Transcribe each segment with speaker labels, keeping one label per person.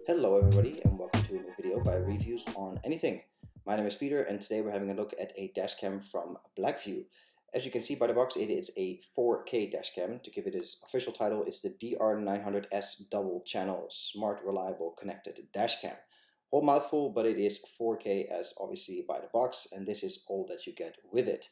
Speaker 1: Hello everybody and welcome to a new video by Reviews on Anything. My name is Peter and today we're having a look at a dashcam from BLACKVUE. As you can see by the box, it is a 4K dashcam. To give it its official title, it's the DR900S Double Channel Smart Reliable Connected Dashcam. Whole mouthful, but it is 4K as obviously by the box, and this is all that you get with it.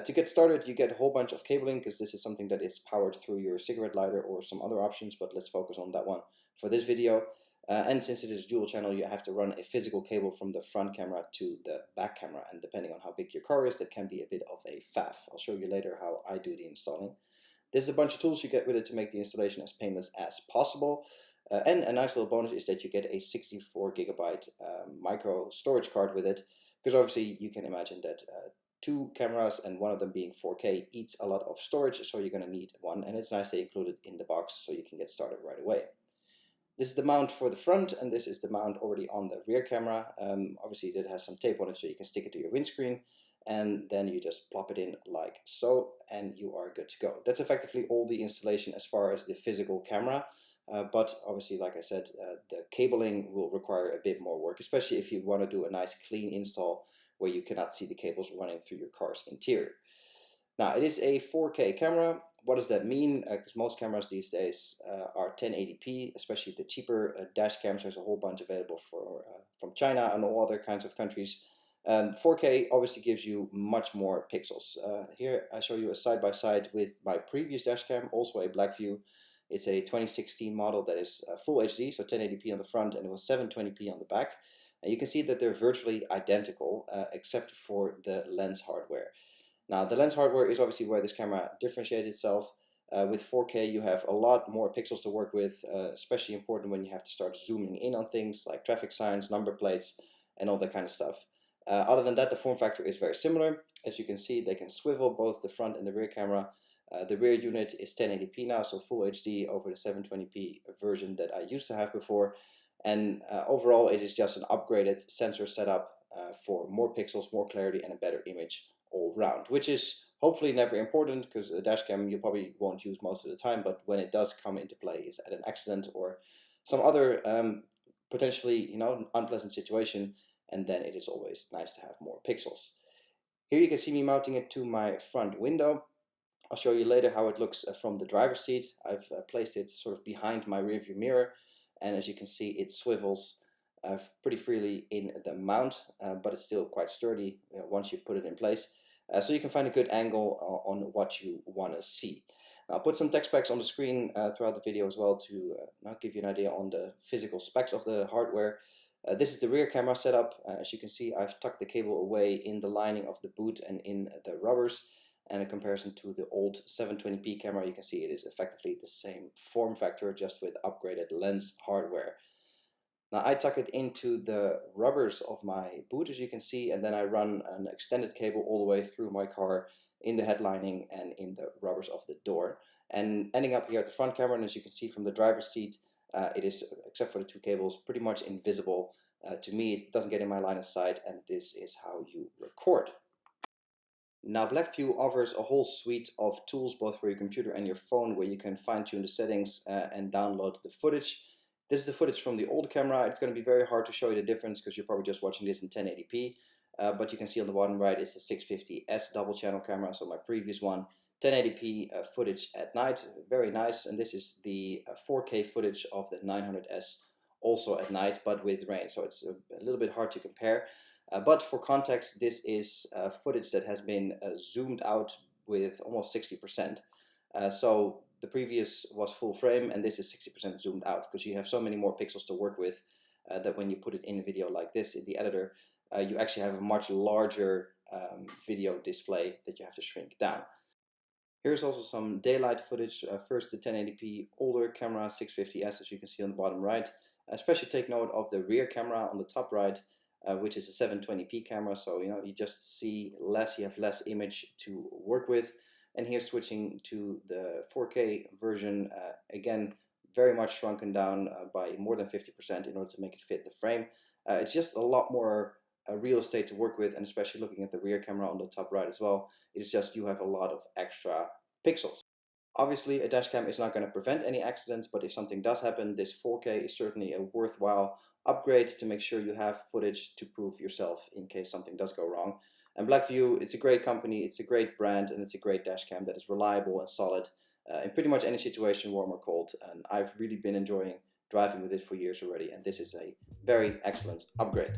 Speaker 1: To get started, you get a whole bunch of cabling because this is something that is powered through your cigarette lighter or some other options, but let's focus on that one for this video. And since it is dual channel, you have to run a physical cable from the front camera to the back camera, and depending on how big your car is, that can be a bit of a faff. I'll show you later how I do the installing. This is a bunch of tools you get with it to make the installation as painless as possible. And a nice little bonus is that you get a 64GB micro storage card with it, because obviously you can imagine that two cameras and one of them being 4K eats a lot of storage, so you're going to need one, and it's nicely included in the box so you can get started right away. This is the mount for the front, and this is the mount already on the rear camera. Obviously it has some tape on it so you can stick it to your windscreen, and then you just plop it in like so and you are good to go. That's effectively all the installation as far as the physical camera, but obviously, like I said, the cabling will require a bit more work, especially if you want to do a nice clean install where you cannot see the cables running through your car's interior. Now, it is a 4K camera. What does that mean? Because most cameras these days are 1080p, especially the cheaper dash cams. There's a whole bunch available from China and all other kinds of countries. 4K obviously gives you much more pixels. Here I show you a side-by-side with my previous dash cam, also a BLACKVUE. It's a 2016 model that is full HD, so 1080p on the front, and it was 720p on the back. And you can see that they're virtually identical, except for the lens hardware. Now, the lens hardware is obviously where this camera differentiates itself. With 4K, you have a lot more pixels to work with, especially important when you have to start zooming in on things like traffic signs, number plates, and all that kind of stuff. Other than that, the form factor is very similar. As you can see, they can swivel both the front and the rear camera. The rear unit is 1080p now, so full HD over the 720p version that I used to have before. And overall, it is just an upgraded sensor setup for more pixels, more clarity, and a better image all round, which is hopefully never important because a dash cam you probably won't use most of the time, but when it does come into play is at an accident or some other potentially unpleasant situation, and then it is always nice to have more pixels. Here you can see me mounting it to my front window. I'll show you later how it looks from the driver's seat. I've placed it sort of behind my rearview mirror, and as you can see, it swivels pretty freely in the mount, but it's still quite sturdy once you put it in place. So you can find a good angle on what you want to see. I'll put some text specs on the screen throughout the video as well to give you an idea on the physical specs of the hardware. This is the rear camera setup. As you can see, I've tucked the cable away in the lining of the boot and in the rubbers. And in comparison to the old 720p camera, you can see it is effectively the same form factor, just with upgraded lens hardware. Now I tuck it into the rubbers of my boot, as you can see, and then I run an extended cable all the way through my car in the head lining and in the rubbers of the door. And ending up here at the front camera, and as you can see from the driver's seat, it is, except for the two cables, pretty much invisible to me. It doesn't get in my line of sight, and this is how you record. Now, BLACKVUE offers a whole suite of tools, both for your computer and your phone, where you can fine-tune the settings and download the footage. This is the footage from the old camera. It's going to be very hard to show you the difference because you're probably just watching this in 1080p. But you can see on the bottom right is the 650S double channel camera, so my previous one. 1080p footage at night, very nice. And this is the 4K footage of the 900S, also at night, but with rain. So it's a little bit hard to compare. But for context, this is footage that has been zoomed out with almost 60%. So the previous was full frame, and this is 60% zoomed out because you have so many more pixels to work with that when you put it in a video like this in the editor, you actually have a much larger video display that you have to shrink down. Here's also some daylight footage. First, the 1080p older camera 650S, as you can see on the bottom right. Especially take note of the rear camera on the top right, which is a 720p camera, so you just see less, you have less image to work with. And here switching to the 4K version, again, very much shrunken down by more than 50% in order to make it fit the frame. It's just a lot more real estate to work with, and especially looking at the rear camera on the top right as well, it's just you have a lot of extra pixels. Obviously, a dashcam is not going to prevent any accidents, but if something does happen, this 4K is certainly a worthwhile upgrade to make sure you have footage to prove yourself in case something does go wrong. And BLACKVUE, it's a great company, it's a great brand, and it's a great dashcam that is reliable and solid in pretty much any situation, warm or cold. And I've really been enjoying driving with it for years already, and this is a very excellent upgrade.